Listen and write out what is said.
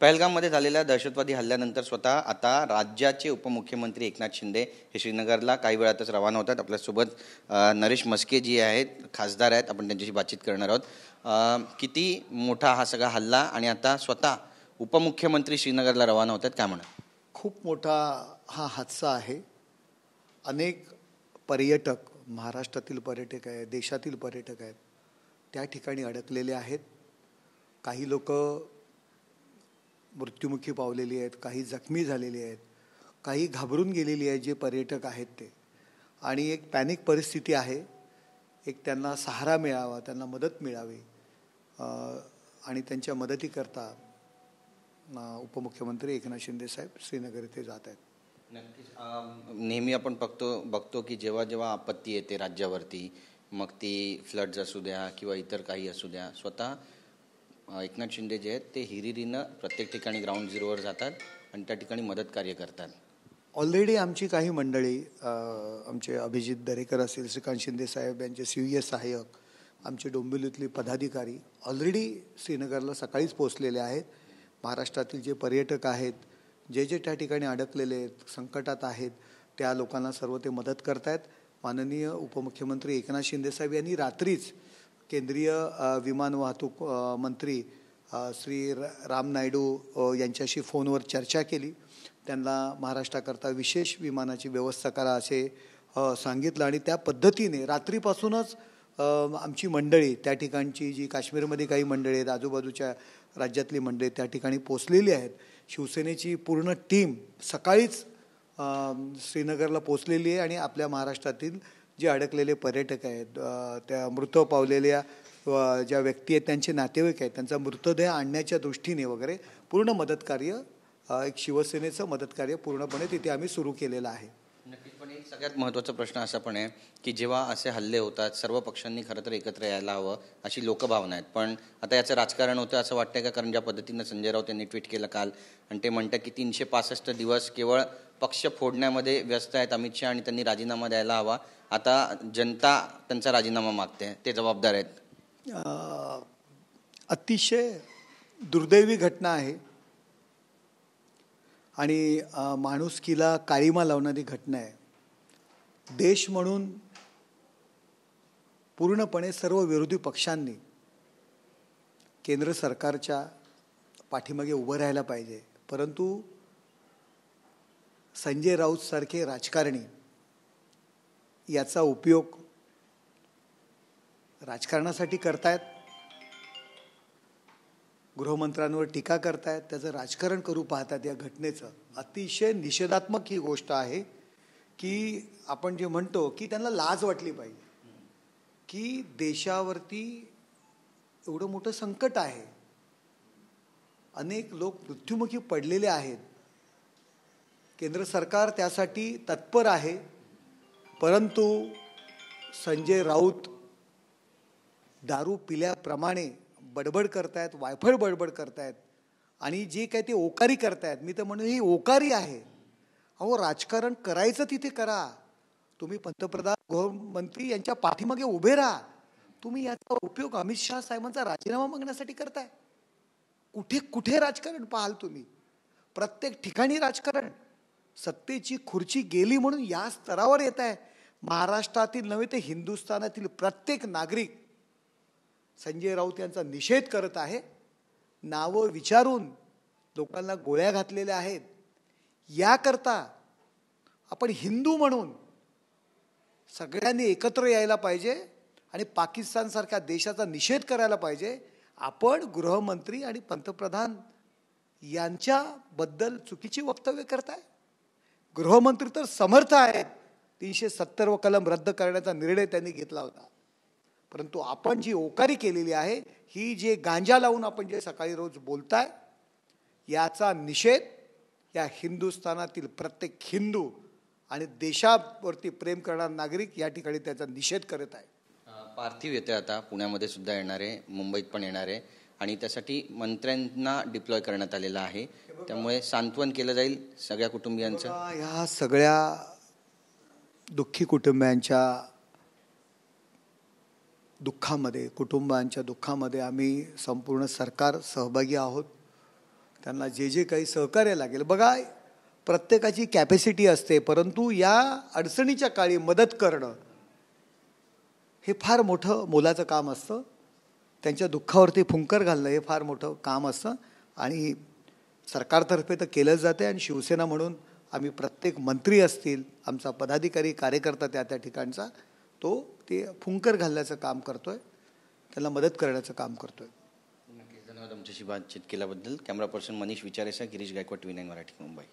पहलगाममध्ये झालेल्या दहशतवादी हल्ल्यानंतर स्वतः आता राज्याचे उपमुख्यमंत्री एकनाथ शिंदे हे श्रीनगरला काही वेळातच रवाना होतात. आपल्यासोबत नरेश म्हस्के जी आहेत, खासदार आहेत, आपण त्यांच्याशी बातचीत करणार आहोत. किती मोठा हा सगळा हल्ला आणि आता स्वतः उपमुख्यमंत्री श्रीनगरला रवाना होतात, काय म्हणा? खूप मोठा हा हादसा आहे. अनेक पर्यटक, महाराष्ट्रातील पर्यटक आहेत, देशातील पर्यटक आहेत, त्या ठिकाणी अडकलेले आहेत. काही लोक मृत्युमुखी पावलेली आहेत, काही जखमी झालेली आहेत, काही घाबरून गेलेली आहेत जे पर्यटक आहेत ते. आणि एक पॅनिक परिस्थिती आहे. एक त्यांना सहारा मिळावा, त्यांना मदत मिळावी आणि त्यांच्या मदतीकरता उपमुख्यमंत्री एकनाथ शिंदे साहेब श्रीनगर येथे जात आहेत. नक्कीच. नेहमी आपण बघतो की जेव्हा जेव्हा आपत्ती येते राज्यावरती, मग ती फ्लड्स असू द्या किंवा इतर काही असू द्या, स्वतः एकनाथ शिंदे जे आहेत ते हिरिरीनं प्रत्येक ठिकाणी ग्राउंड झिरोवर जातात आणि त्या ठिकाणी मदत कार्य करतात. ऑलरेडी आमची काही मंडळी, आमचे अभिजित दरेकर असेल, श्रीकांत शिंदे साहेब यांचे CVS सहाय्यक, आमचे डोंबिवलीतले पदाधिकारी ऑलरेडी श्रीनगरला सकाळीच पोहोचलेले आहेत. महाराष्ट्रातील जे पर्यटक आहेत, जे जे त्या ठिकाणी अडकलेले आहेत, संकटात आहेत, त्या लोकांना सर्व ते मदत करत आहेत. माननीय उपमुख्यमंत्री एकनाथ शिंदे साहेब यांनी रात्रीच केंद्रीय विमान वाहतूक मंत्री श्री राम नायडू यांच्याशी फोनवर चर्चा केली. त्यांना महाराष्ट्राकरता विशेष विमानाची व्यवस्था करा असे सांगितलं आणि त्या पद्धतीने रात्रीपासूनच आमची मंडळी, त्या ठिकाणची जी काश्मीरमध्ये काही मंडळी आहेत, आजूबाजूच्या राज्यातली मंडळी त्या ठिकाणी पोचलेली आहेत. शिवसेनेची पूर्ण टीम सकाळीच श्रीनगरला पोचलेली आहे आणि आपल्या महाराष्ट्रातील जे अडकलेले पर्यटक आहेत, त्या मृत पावलेल्या ज्या व्यक्ती आहेत, त्यांचे नातेवाईक आहेत, त्यांचा मृतदेह आणण्याच्या दृष्टीने वगैरे पूर्ण मदतकार्य, एक शिवसेनेचं मदतकार्य पूर्णपणे तिथे आम्ही सुरू केलेलं आहे. नक्कीच. पण एक सगळ्यात महत्त्वाचा प्रश्न असा पण आहे की जेव्हा असे हल्ले होतात, सर्व पक्षांनी खरं तर एकत्र यायला हवं अशी लोकभावना आहेत. पण आता याचं राजकारण होतं असं वाटतंय का? कारण ज्या पद्धतीनं संजय राऊत यांनी ट्विट केलं काल आणि ते म्हणतात की 365 दिवस केवळ पक्ष फोडण्यामध्ये व्यस्त आहेत अमित शहा आणि त्यांनी राजीनामा द्यायला हवा. आता जनता त्यांचा राजीनामा मागते, ते जबाबदार आहेत. अतिशय दुर्दैवी घटना आहे आणि माणुसकीला काळिमा लावणारी घटना आहे. देश म्हणून पूर्णपणे सर्व विरोधी पक्षांनी केंद्र सरकारच्या पाठीमागे उभं राहायला पाहिजे. परंतु संजय राऊत सारखे राजकारणी याचा उपयोग राजकारणासाठी करतायत, गृहमंत्र्यांवर टीका करतायत, त्याचं राजकारण करू पाहतात. या घटनेचं अतिशय निषेधात्मक ही गोष्ट आहे की आपण जे म्हणतो की त्यांना लाज वाटली पाहिजे की देशावरती एवढं मोठं संकट आहे, अनेक लोक मृत्युमुखी पडलेले आहेत, केंद्र सरकार त्यासाठी तत्पर आहे, परंतु संजय राऊत दारू पिल्याप्रमाणे बडबड करतायत, वायफळ बडबड करतायत आणि जे काय ते ओकारी करतायत. मी तर म्हणून ही ओकारी आहे. अहो, राजकारण करायचं तिथे करा. तुम्ही पंतप्रधान, गृहमंत्री यांच्या पाठीमागे उभे राहा. तुम्ही याचा उपयोग अमित शहा साहेबांचा राजीनामा मागण्यासाठी करताय. कुठे कुठे राजकारण पाहाल तुम्ही? प्रत्येक ठिकाणी राजकारण. सत्तेची खुर्ची गेली म्हणून या स्तरावर येत आहे. महाराष्ट्रातील नव्हे तर हिंदुस्थानातील प्रत्येक नागरिक संजय राऊत यांचा निषेध करत आहे. नावं विचारून लोकांना गोळ्या घातलेल्या आहेत. याकरता आपण हिंदू म्हणून सगळ्यांनी एकत्र यायला पाहिजे आणि पाकिस्तानसारख्या देशाचा निषेध करायला पाहिजे. आपण गृहमंत्री आणि पंतप्रधान यांच्याबद्दल चुकीची वक्तव्य करताय. गृहमंत्री तर समर्थ आहेत. 370 कलम रद्द करण्याचा निर्णय त्यांनी घेतला होता. परंतु आपण जी ओकारी केलेली आहे, ही जे गांजा लावून आपण जे सकाळी रोज बोलताय, याचा निषेध या हिंदुस्थानातील प्रत्येक हिंदू आणि देशावरती प्रेम करणारा नागरिक या ठिकाणी त्याचा निषेध करत आहे. पार्थिव येते आता पुण्यामध्ये सुद्धा येणार आहे, मुंबईत पण येणार आहे आणि त्यासाठी मंत्र्यांना डिप्लॉय करण्यात आलेलं आहे. त्यामुळे सांत्वन केलं जाईल सगळ्या कुटुंबियांचं. ह्या सगळ्या दुःखी कुटुंबियांच्या दुःखामध्ये, कुटुंबांच्या दुःखामध्ये आम्ही संपूर्ण सरकार सहभागी आहोत. त्यांना जे जे काही सहकार्य लागेल. बघा, प्रत्येकाची कॅपॅसिटी असते, परंतु या अडचणीच्या काळी मदत करणं हे फार मोठं मोलाचं काम असतं. त्यांच्या दुःखावरती फुंकर घालणं हे फार मोठं काम असतं आणि सरकारतर्फे तर केलंच जाते. आणि शिवसेना म्हणून आम्ही प्रत्येक मंत्री असतील, आमचा पदाधिकारी कार्यकर्ता त्या ठिकाणचा ते फुंकर घालण्याचं काम करतोय, त्यांना मदत करण्याचं काम करतोय. धन्यवाद आमच्याशी बातचीत केल्याबद्दल. कॅमेरा पर्सन मनीष विचारेसा, गिरीश गायकवाड, TV9 मराठी, मुंबई.